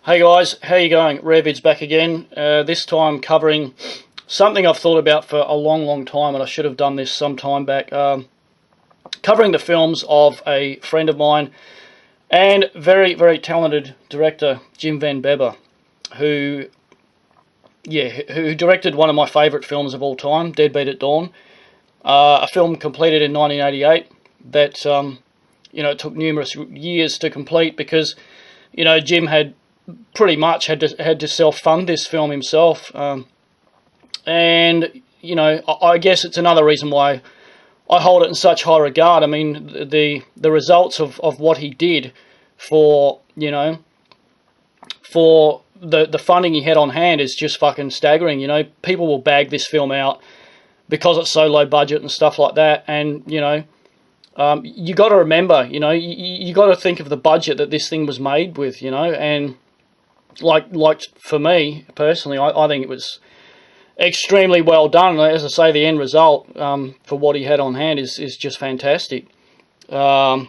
Hey guys, how you going? Rarevid's back again. This time covering something I've thought about for a long time, and I should have done this some time back. Covering the films of a friend of mine and very talented director, Jim Van Bebber, who directed one of my favourite films of all time, Deadbeat at Dawn, a film completed in 1988 that it took numerous years to complete because Jim had pretty much had to self-fund this film himself, and I guess it's another reason why I hold it in such high regard. I mean, the results of what he did for the funding he had on hand is just fucking staggering. People will bag this film out because it's so low budget and stuff like that, and you got to remember, you got to think of the budget that this thing was made with, and like for me personally, I think it was extremely well done. As I say, the end result for what he had on hand is just fantastic. Sadly,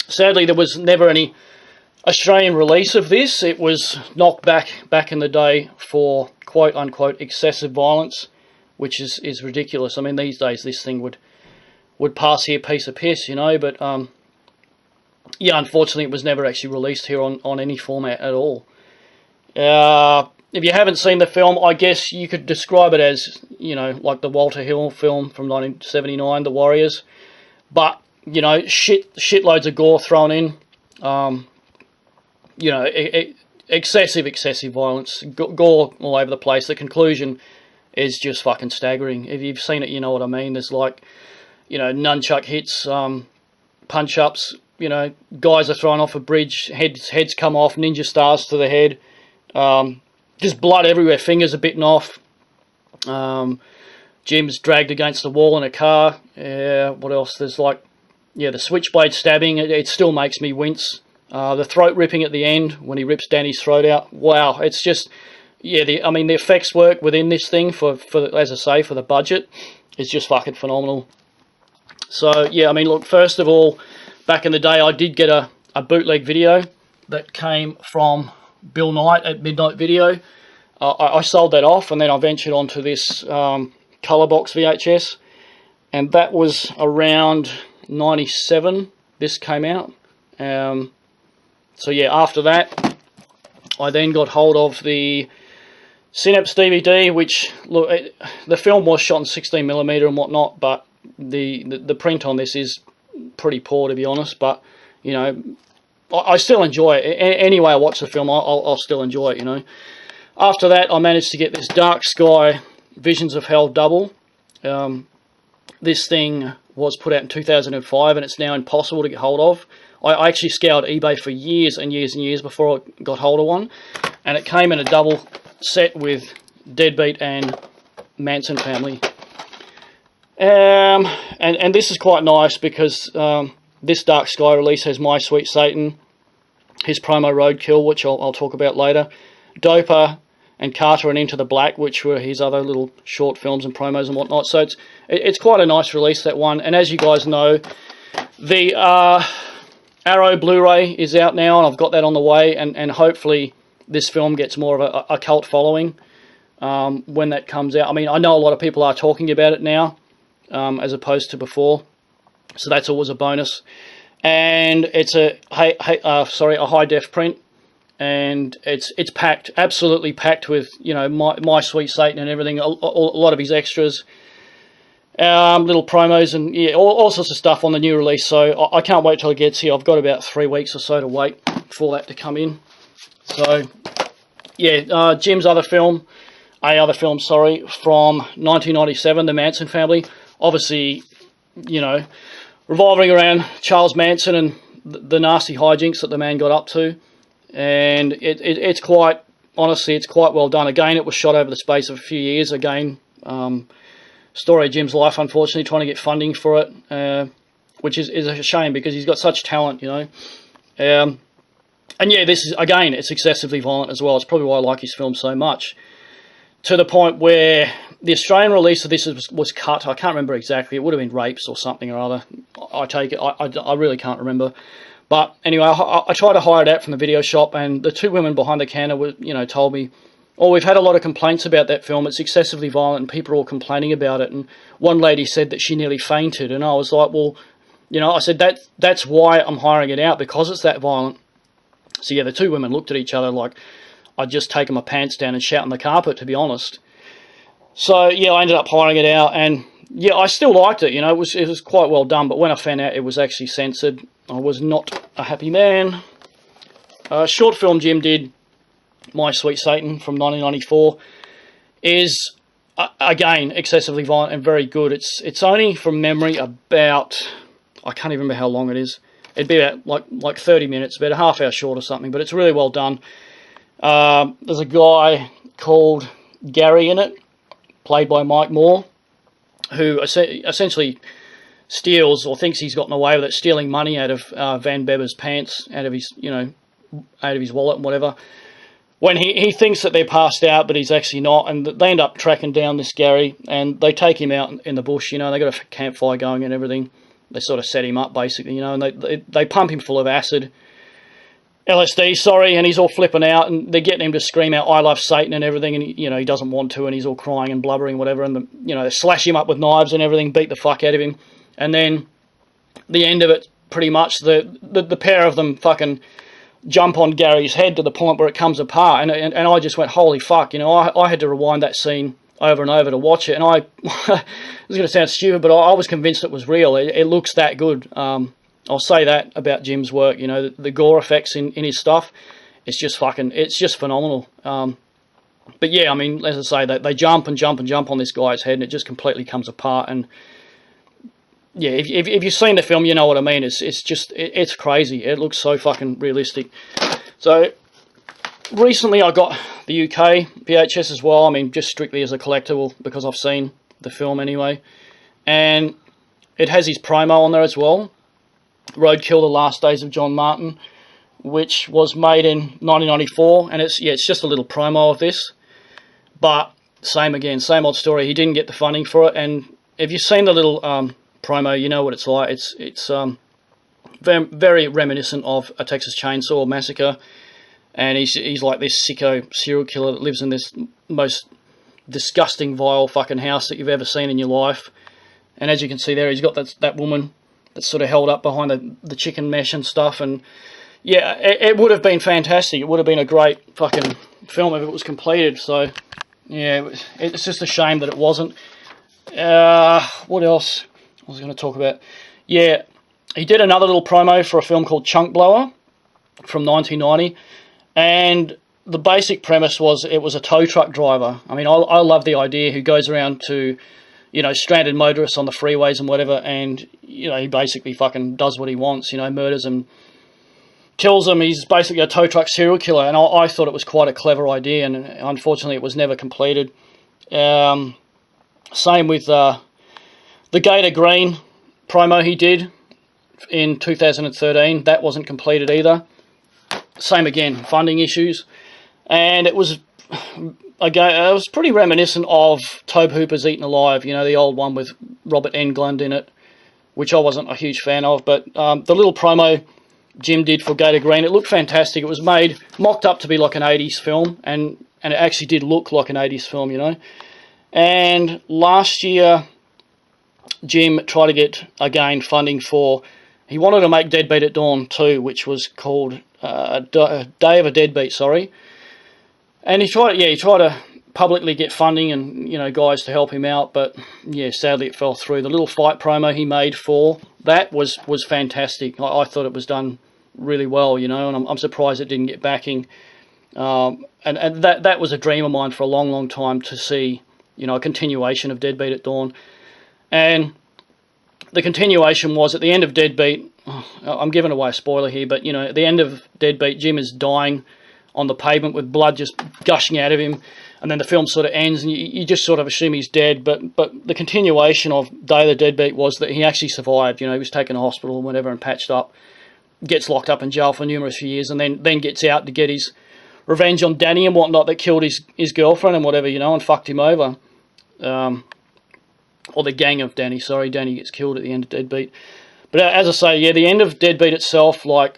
there was never any Australian release of this. It was knocked back in the day for quote unquote excessive violence, which is ridiculous. I mean, these days this thing would pass here piece of piss, but unfortunately it was never actually released here on any format at all. If you haven't seen the film, I guess you could describe it as, like the Walter Hill film from 1979, The Warriors. But, shitloads of gore thrown in. Excessive violence. Gore all over the place. The conclusion is just fucking staggering. If you've seen it, you know what I mean. There's like, nunchuck hits, punch-ups, guys are thrown off a bridge, heads come off, ninja stars to the head, just blood everywhere, fingers are bitten off, Jim's dragged against the wall in a car. What else? There's the switchblade stabbing, it still makes me wince. The throat ripping at the end, when he rips Danny's throat out, wow, it's just, the effects work within this thing, for as I say, for the budget, is just fucking phenomenal. So, look, first of all, back in the day, I did get a bootleg video that came from Bill Knight at Midnight Video. I sold that off, and then I ventured onto this colour box VHS, and that was around 97 this came out. After that, I then got hold of the Synapse DVD, which, look, the film was shot in 16mm and whatnot, but the print on this is pretty poor, to be honest, but I still enjoy it. Any way I watch the film, I'll still enjoy it. After that, I managed to get this Dark Sky Visions of Hell double. This thing was put out in 2005, and it's now impossible to get hold of. I actually scoured eBay for years and years before I got hold of one, and it came in a double set with Deadbeat and Manson Family. And this is quite nice because this Dark Sky release has My Sweet Satan, his promo Roadkill, which I'll talk about later, Doper and Carter and Into the Black, which were his other little short films and promos and whatnot. So it's quite a nice release, that one. And as you guys know, the Arrow Blu-ray is out now, and I've got that on the way, and hopefully this film gets more of a cult following when that comes out. I mean, I know a lot of people are talking about it now, as opposed to before, so that's always a bonus. And it's a high def print, and it's packed, absolutely packed with My Sweet Satan and everything, a lot of his extras, little promos, and all sorts of stuff on the new release. So I can't wait till it gets here. I've got about 3 weeks or so to wait for that to come in. So Jim's other film from 1997, The Manson Family, obviously, revolving around Charles Manson and the nasty hijinks that the man got up to. And it's quite, honestly, it's quite well done. Again, it was shot over the space of a few years. Again, story of Jim's life, unfortunately, trying to get funding for it, which is a shame because he's got such talent, And this is, again, it's excessively violent as well. It's probably why I like his film so much, to the point where the Australian release of this was cut. I can't remember exactly. It would have been rapes or something or other. I take it. I really can't remember. But anyway, I tried to hire it out from the video shop, and the two women behind the counter were, told me, "Oh, we've had a lot of complaints about that film. It's excessively violent, and people are all complaining about it." And one lady said that she nearly fainted, and I was like, "Well, I said that's why I'm hiring it out, because it's that violent." So yeah, the two women looked at each other like I'd just taken my pants down and shat on the carpet, to be honest. So yeah, I ended up hiring it out, and yeah, I still liked it. It was quite well done. But when I found out it was actually censored, I was not a happy man. Short film Jim did, My Sweet Satan, from 1994, is again excessively violent and very good. It's only from memory about, I can't even remember how long it is. It'd be about like 30 minutes, about a half hour short or something. But it's really well done. There's a guy called Gary in it, played by Mike Moore, who essentially steals, or thinks he's gotten away with it, stealing money out of Van Bebber's pants, out of his wallet and whatever, when he thinks that they're passed out, but he's actually not. And they end up tracking down this Gary, and they take him out in the bush. They got a campfire going and everything. They sort of set him up, basically, and they pump him full of acid, LSD, sorry, and he's all flipping out, and they're getting him to scream out, "I love Satan," and everything, and he doesn't want to, and he's all crying and blubbering, whatever, and they slash him up with knives and everything, beat the fuck out of him, and then the end of it, pretty much, the pair of them fucking jump on Gary's head to the point where it comes apart, and I just went, holy fuck, I had to rewind that scene over and over to watch it, and I, this is going to sound stupid, but I was convinced it was real. It looks that good. I'll say that about Jim's work. The gore effects in his stuff, it's just phenomenal. But yeah, I mean, as I say, they jump and jump and jump on this guy's head, and it just completely comes apart. And yeah, if you've seen the film, you know what I mean. It's crazy. It looks so fucking realistic. So recently I got the UK VHS as well. I mean, just strictly as a collectible, because I've seen the film anyway. And it has his promo on there as well. Roadkill, The Last Days of John Martin, which was made in 1994. And it's just a little promo of this. But same old story. He didn't get the funding for it. And if you've seen the little promo, you know what it's like. It's very, very reminiscent of a Texas Chainsaw Massacre. And he's like this sicko serial killer that lives in this most disgusting, vile fucking house that you've ever seen in your life. And as you can see there, he's got that woman that's sort of held up behind the chicken mesh and stuff. And yeah, it would have been fantastic. It would have been a great fucking film if it was completed. So yeah, it's just a shame that it wasn't. What else I was going to talk about? Yeah, he did another little promo for a film called Chunk Blower from 1990. And the basic premise was it was a tow truck driver. I mean, I love the idea, who goes around to, stranded motorists on the freeways and whatever, and, he basically fucking does what he wants, murders them, kills them. He's basically a tow truck serial killer, and I thought it was quite a clever idea, and unfortunately it was never completed. Same with the Gator Green promo he did in 2013. That wasn't completed either. Same again, funding issues, and it was pretty reminiscent of Tobe Hooper's Eaten Alive, the old one with Robert Englund in it, which I wasn't a huge fan of. But the little promo Jim did for Gator Green, it looked fantastic. It was mocked up to be like an 80s film, and it actually did look like an 80s film, And last year, Jim tried to get again funding for. He wanted to make Deadbeat at Dawn 2, which was called Day of a Deadbeat, sorry. And he tried to publicly get funding and, guys to help him out, but yeah, sadly it fell through. The little fight promo he made for that was fantastic. I thought it was done really well, and I'm surprised it didn't get backing. And that was a dream of mine for a long, long time, to see, a continuation of Deadbeat at Dawn. And the continuation was at the end of Deadbeat. I'm giving away a spoiler here, but at the end of Deadbeat, Jim is dying on the pavement with blood just gushing out of him, and then the film sort of ends, and you just sort of assume he's dead. But the continuation of Day of the Deadbeat was that he actually survived. He was taken to hospital and whatever and patched up, gets locked up in jail for numerous years, and then gets out to get his revenge on Danny and whatnot that killed his girlfriend and whatever, and fucked him over. Or the gang of Danny, sorry. Danny gets killed at the end of Deadbeat. But as I say, yeah, the end of Deadbeat itself, like,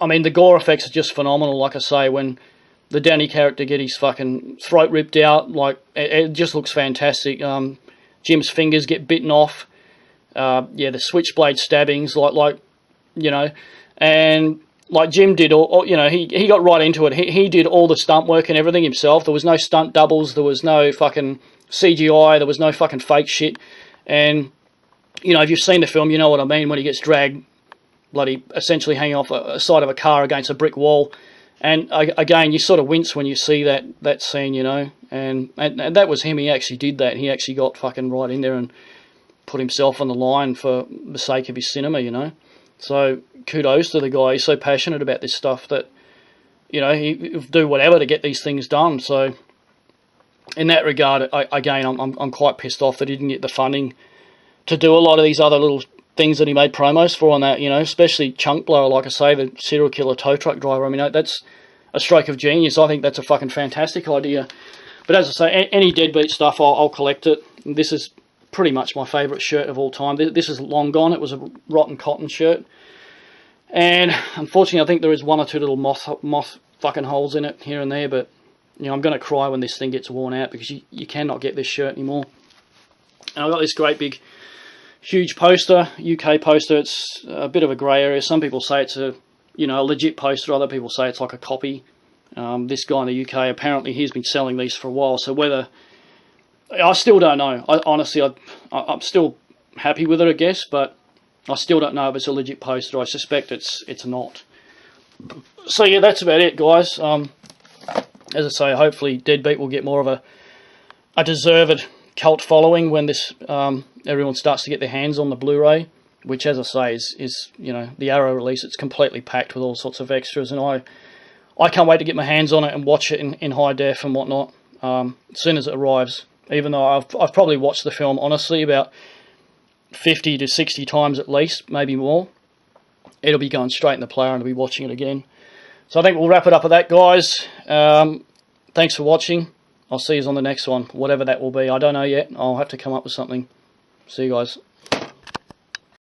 I mean, the gore effects are just phenomenal. Like I say, when the Danny character get his fucking throat ripped out, like, it just looks fantastic. Jim's fingers get bitten off. Yeah, the switchblade stabbings, like you know, and like Jim did all you know, he got right into it. He did all the stunt work and everything himself. There was no stunt doubles. There was no fucking CGI. There was no fucking fake shit. And you know, if you've seen the film, you know what I mean when he gets dragged, bloody, essentially hanging off a side of a car against a brick wall. And again, you sort of wince when you see that scene, you know. And that was him. He actually did that. He actually got fucking right in there and put himself on the line for the sake of his cinema, you know. So kudos to the guy. He's so passionate about this stuff that, you know, he'll do whatever to get these things done. So in that regard, I'm quite pissed off that he didn't get the funding to do a lot of these other little things that he made promos for on that, you know, especially Chunk Blower, like I say, the serial killer tow truck driver. I mean, that's a stroke of genius. I think that's a fucking fantastic idea. But as I say, any Deadbeat stuff, I'll collect it. This is pretty much my favourite shirt of all time. This is long gone. It was a rotten cotton shirt. And unfortunately, I think there is one or two little moth fucking holes in it here and there. But, you know, I'm going to cry when this thing gets worn out because you cannot get this shirt anymore. And I've got this great big huge poster, UK poster. It's a bit of a grey area. Some people say it's a legit poster. Other people say it's like a copy. This guy in the UK, apparently he's been selling these for a while. So whether, I still don't know. Honestly, I'm still happy with it, I guess. But I still don't know if it's a legit poster. I suspect it's not. So yeah, that's about it, guys. As I say, hopefully Deadbeat will get more of a deserved cult following when this everyone starts to get their hands on the Blu-ray, which, as I say, is you know, the Arrow release. It's completely packed with all sorts of extras, and I can't wait to get my hands on it and watch it in high def and whatnot as soon as it arrives. Even though I've probably watched the film, honestly, about 50 to 60 times at least, maybe more. It'll be going straight in the player and I'll be watching it again. So I think we'll wrap it up with that, guys. Thanks for watching. I'll see you on the next one, whatever that will be. I don't know yet. I'll have to come up with something. See you guys.